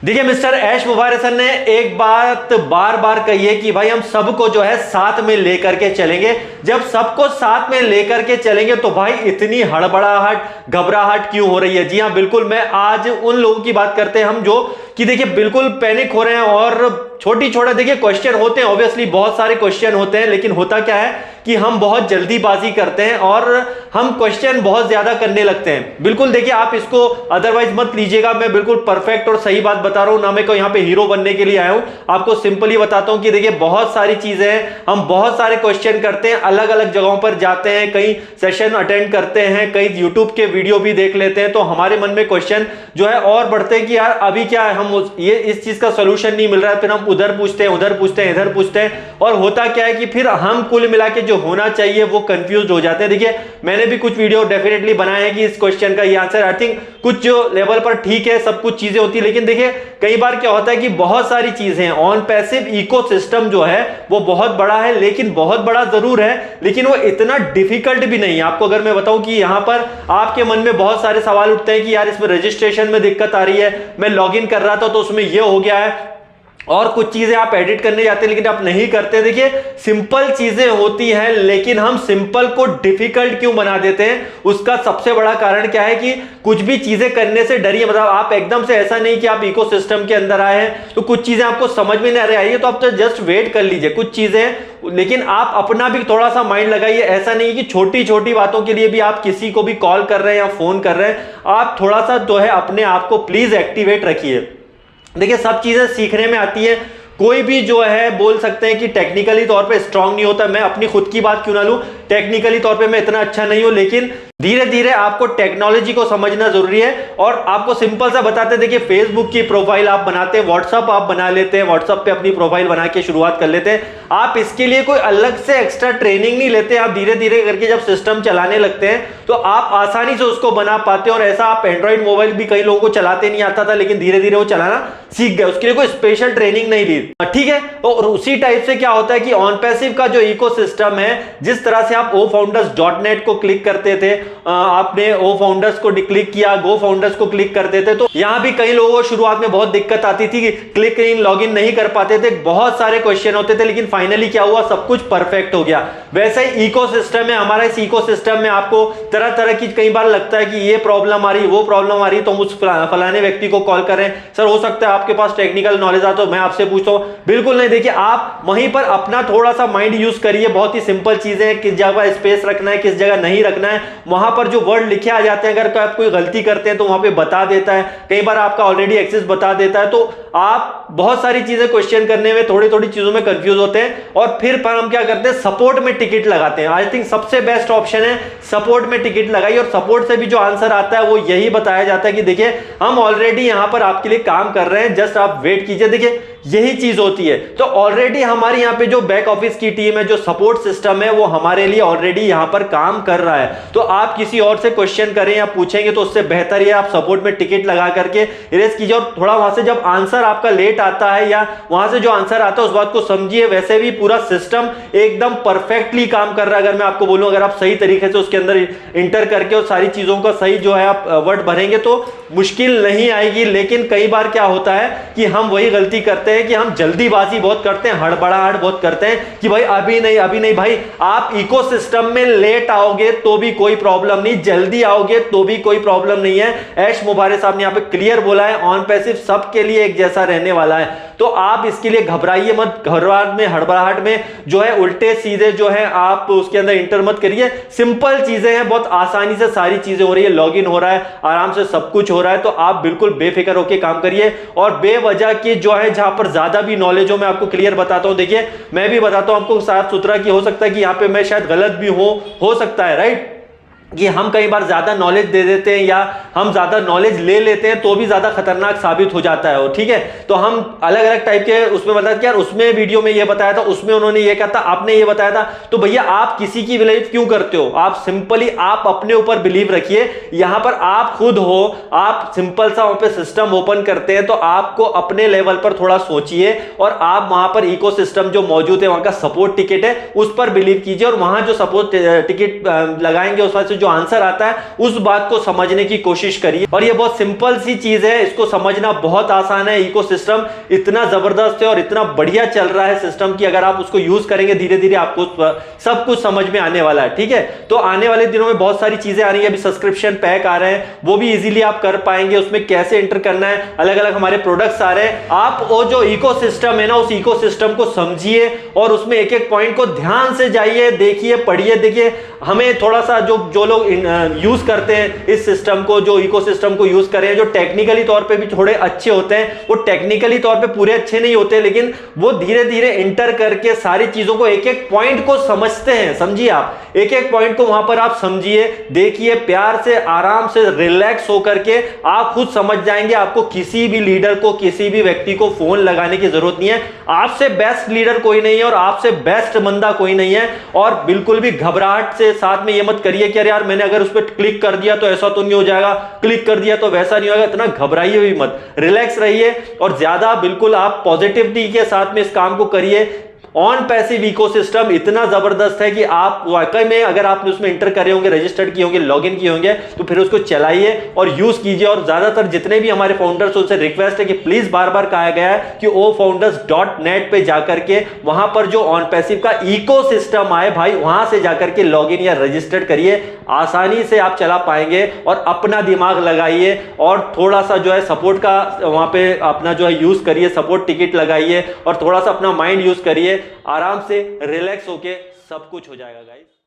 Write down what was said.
देखिए मिस्टर ऐश मुबारसन ने एक बात बार बार कही है कि भाई हम सबको जो है साथ में लेकर के चलेंगे। जब सबको साथ में लेकर के चलेंगे तो भाई इतनी हड़बड़ाहट घबराहट क्यों हो रही है? जी हाँ, बिल्कुल। मैं आज उन लोगों की बात करते हैं हम जो कि देखिए बिल्कुल पैनिक हो रहे हैं और छोटी छोटा देखिए क्वेश्चन होते हैं, ऑब्वियसली बहुत सारे क्वेश्चन होते हैं, लेकिन होता क्या है कि हम बहुत जल्दीबाजी करते हैं और हम क्वेश्चन बहुत ज्यादा करने लगते हैं। बिल्कुल देखिए, आप इसको अदरवाइज मत लीजिएगा, मैं बिल्कुल परफेक्ट और सही बात बता रहा हूं, ना मैं को यहाँ पे हीरो बनने के लिए आया हूं। आपको सिंपली बताता हूं कि देखिए बहुत सारी चीजें हैं, हम बहुत सारे क्वेश्चन करते हैं, अलग अलग जगहों पर जाते हैं, कई सेशन अटेंड करते हैं, कई यूट्यूब के वीडियो भी देख लेते हैं, तो हमारे मन में क्वेश्चन जो है और बढ़ते हैं कि यार अभी क्या है, हम ये इस चीज का सोल्यूशन नहीं मिल रहा है, फिर हम उधर पूछते हैं, उधर पूछते हैं, इधर पूछते हैं, और होता क्या है कि फिर हम कुल मिला के जो होना चाहिए वो कंफ्यूज हो जाते हैं। देखिए मैंने भी कुछ वीडियो डेफिनेटली बनाए हैं कि इस क्वेश्चन का ये आंसर आई थिंक कुछ जो लेवल पर ठीक है, सब कुछ चीजें होती है, लेकिन देखिए कई बार क्या होता है कि बहुत सारी चीजें हैं। ऑन पैसिव इकोसिस्टम जो है वो बहुत बड़ा है, लेकिन बहुत बड़ा जरूर है, लेकिन वो इतना डिफिकल्ट भी नहीं है। आपको अगर मैं बताऊं कि यहां पर आपके मन में बहुत सारे सवाल उठते हैं कि यार इसमें रजिस्ट्रेशन में दिक्कत आ रही है, मैं लॉगिन कर रहा था तो उसमें ये हो गया है, और कुछ चीजें आप एडिट करने जाते हैं लेकिन आप नहीं करते। देखिए सिंपल चीजें होती हैं, लेकिन हम सिंपल को डिफिकल्ट क्यों बना देते हैं? उसका सबसे बड़ा कारण क्या है कि कुछ भी चीजें करने से डरिए। मतलब आप एकदम से ऐसा नहीं कि आप इकोसिस्टम के अंदर आए हैं तो कुछ चीजें आपको समझ में नहीं आ रही है तो आप तो जस्ट वेट कर लीजिए कुछ चीजें, लेकिन आप अपना भी थोड़ा सा माइंड लगाइए। ऐसा नहीं कि छोटी छोटी बातों के लिए भी आप किसी को भी कॉल कर रहे हैं या फोन कर रहे हैं, आप थोड़ा सा जो है अपने आप को प्लीज एक्टिवेट रखिए। देखिए सब चीजें सीखने में आती है, कोई भी जो है बोल सकते हैं कि टेक्निकली तौर पे स्ट्रांग नहीं होता। मैं अपनी खुद की बात क्यों ना लूं, टेक्निकली तौर पे मैं इतना अच्छा नहीं हूं, लेकिन धीरे धीरे आपको टेक्नोलॉजी को समझना जरूरी है। और आपको सिंपल सा बताते हैं, देखिए फेसबुक की प्रोफाइल आप बनाते हैं, व्हाट्सअप आप बना लेते हैं, व्हाट्सअप पे अपनी प्रोफाइल बना के शुरुआत कर लेते हैं। आप इसके लिए कोई अलग से एक्स्ट्रा ट्रेनिंग नहीं लेते, आप धीरे धीरे करके जब सिस्टम चलाने लगते हैं तो आप आसानी से उसको बना पाते हैं। और ऐसा आप एंड्रॉइड मोबाइल भी कई लोगों को चलाते नहीं आता था, लेकिन धीरे धीरे वो चलाना सीख गए, उसके लिए कोई स्पेशल ट्रेनिंग नहीं ली, ठीक है। और उसी टाइप से क्या होता है कि ऑन पैसिव का जो इकोसिस्टम है, जिस तरह से आप ofounders.net को क्लिक करते थे, आपने ओ फाउंडर्स को क्लिक किया, गो फाउंडर्स को क्लिक कर देते, तो यहां भी कई लोगों को शुरुआत में बहुत दिक्कत आती थी कि क्लिक इन लॉगिन नहीं कर पाते थे, बहुत सारे क्वेश्चन होते थे, लेकिन फाइनली क्या हुआ, सब कुछ परफेक्ट हो गया। वैसे ही इकोसिस्टम है हमारा, इस इकोसिस्टम में आपको तरह तरह की कई बार लगता है कि ये प्रॉब्लम आ रही, वो प्रॉब्लम आ रही, तो हम उस फलाने व्यक्ति को कॉल करें, सर हो सकता है आपके पास टेक्निकल नॉलेज आता, तो मैं आपसे पूछता हूं। बिल्कुल नहीं, देखिए आप वहीं पर अपना थोड़ा सा माइंड यूज करिए, बहुत ही सिंपल चीजें हैं, किस जगह स्पेस रखना है, किस जगह नहीं रखना है, वहां पर जो वर्ड लिखे आ जाते हैं, अगर आप कोई गलती करते हैं तो वहां पे बता देता है, कई बार आपका ऑलरेडी एक्सेस बता देता है। तो आप बहुत सारी चीजें क्वेश्चन करने में थोड़ी थोड़ी चीजों में कंफ्यूज होते हैं, और फिर पर हम क्या करते हैं, सपोर्ट में टिकट लगाते हैं। आई थिंक सबसे बेस्ट ऑप्शन है सपोर्ट में टिकट लगाइए, और सपोर्ट से भी जो आंसर आता है वो यही बताया जाता है कि देखिए हम ऑलरेडी यहां पर आपके लिए काम कर रहे हैं, जस्ट आप वेट कीजिए। देखिए यही चीज होती है। तो ऑलरेडी हमारे यहाँ पे जो बैक ऑफिस की टीम है, जो सपोर्ट सिस्टम है, वो हमारे लिए ऑलरेडी यहाँ पर काम कर रहा है। तो आप किसी और से क्वेश्चन करें या पूछेंगे तो उससे बेहतर है आप सपोर्ट में टिकट लगा करके इरेज कीजिए, और थोड़ा वहां से जब आंसर आपका लेट आता है या वहां से जो आंसर आता है उस बात को समझिए। वैसे भी पूरा सिस्टम एकदम परफेक्टली काम कर रहा है। अगर मैं आपको बोलूं, अगर आप सही तरीके से उसके अंदर इंटर करके और सारी चीजों का सही जो है आप वर्ड भरेंगे तो मुश्किल नहीं आएगी। लेकिन कई बार क्या होता है कि हम वही गलती करते हैं कि हम जल्दीबाजी बहुत करते हैं, हड़बड़ाहट बहुत करते हैं कि भाई अभी नहीं अभी नहीं। भाई आप इकोसिस्टम में लेट आओगे तो भी कोई प्रॉब्लम नहीं, जल्दी आओगे तो भी कोई प्रॉब्लम नहीं है। ऐश मुबारक साहब ने यहां पे क्लियर बोला है, ऑन पैसिव सबके लिए एक जैसा रहने वाला है। तो आप इसके लिए घबराइए मत, घबराहट में हड़बड़ाहट में जो है उल्टे सीधे जो है आप उसके अंदर इंटर मत करिए। सिंपल चीजें हैं, बहुत आसानी से सारी चीजें हो रही है, लॉगिन हो रहा है, आराम से सब कुछ हो रहा है। तो आप बिल्कुल बेफिक्र होकर काम करिए, और बेवजह की जो है जहां पर ज्यादा भी नॉलेज हो मैं आपको क्लियर बताता हूं। देखिए मैं भी बताता हूं आपको साफ सुथरा कि हो सकता है कि यहां पे मैं शायद गलत भी हो सकता है, राइट, कि हम कई बार ज्यादा नॉलेज दे देते हैं या हम ज्यादा नॉलेज ले लेते हैं तो भी ज्यादा खतरनाक साबित हो जाता है वो, ठीक है। तो हम अलग अलग टाइप के उसमें बताया कि यार उसमें वीडियो में ये बताया था, उसमें उन्होंने ये कहा था, आपने ये बताया था। तो भैया आप किसी की बिलीव क्यों करते हो? आप सिंपली आप अपने ऊपर बिलीव रखिए। यहां पर आप खुद हो, आप सिंपल सा वहां पे सिस्टम ओपन करते हैं तो आपको अपने लेवल पर थोड़ा सोचिए, और आप वहां पर इकोसिस्टम जो मौजूद है, वहां का सपोर्ट टिकट है, उस पर बिलीव कीजिए, और वहां जो सपोर्ट टिकट लगाएंगे उस वजह से जो आंसर आता है उस बात को समझने की कोशिश करिए। और ये बहुत सिंपल सी चीज है, इसको समझना बहुत आसान है। इकोसिस्टम इतना जबरदस्त है और इतना बढ़िया चल रहा है सिस्टम की, अगर आप उसको यूज करेंगे धीरे धीरे आपको सब कुछ समझ में आने वाला है। ठीक है, तो आने वाले दिनों में बहुत सारी चीजें आ रही है। अभी सब्सक्रिप्शन पैक आ रहे हैं, वो भी इजीली आप कर पाएंगे, उसमें कैसे एंटर करना है, अलग अलग हमारे प्रोडक्ट्स आ रहे हैं। आप वो जो इकोसिस्टम है ना, उस इकोसिस्टम को समझिए और उसमें एक एक पॉइंट को ध्यान से जाइए, देखिए, पढ़िए। देखिए हमें थोड़ा सा जो लोग यूज करते हैं इस सिस्टम को, जो इकोसिस्टम को यूज कर रहे हैं, जो टेक्निकली तौर पे भी थोड़े अच्छे होते हैं, वो टेक्निकली तौर पे पूरे अच्छे नहीं होते, लेकिन वो धीरे धीरे एंटर करके सारी चीजों को, एक एक पॉइंट को समझते हैं। समझिए, आप एक एक पॉइंट को वहां पर आप समझिए, देखिए, प्यार से, आराम से, रिलैक्स होकर के आप खुद समझ जाएंगे। आपको किसी भी लीडर को, किसी भी व्यक्ति को फोन लगाने की जरूरत नहीं है। आपसे बेस्ट लीडर कोई नहीं है और आपसे बेस्ट बंदा कोई नहीं है। और बिल्कुल भी घबराहट से साथ में ये मत करिए कि अरे यार मैंने अगर उस पर क्लिक कर दिया तो ऐसा तो नहीं हो जाएगा, क्लिक कर दिया तो वैसा नहीं होगा। इतना घबराइए भी मत, रिलैक्स रहिए और ज्यादा बिल्कुल आप पॉजिटिविटी के साथ में इस काम को करिए। ऑन पैसिव इकोसिस्टम इतना जबरदस्त है कि आप वाकई में, अगर आपने उसमें इंटर करे होंगे, रजिस्टर्ड किए होंगे, लॉगिन किए होंगे, तो फिर उसको चलाइए और यूज कीजिए। और ज्यादातर जितने भी हमारे फाउंडर्स, उनसे रिक्वेस्ट है कि प्लीज, बार बार कहा गया है कि ofounders.net पे जाकर के वहां पर जो ऑन पैसिव का इकोसिस्टम आए भाई, वहां से जाकर के लॉगिन या रजिस्टर्ड करिए। आसानी से आप चला पाएंगे और अपना दिमाग लगाइए और थोड़ा सा जो है सपोर्ट का वहां पे अपना जो है यूज करिए, सपोर्ट टिकट लगाइए और थोड़ा सा अपना माइंड यूज करिए। आराम से रिलैक्स होके सब कुछ हो जाएगा गाइस।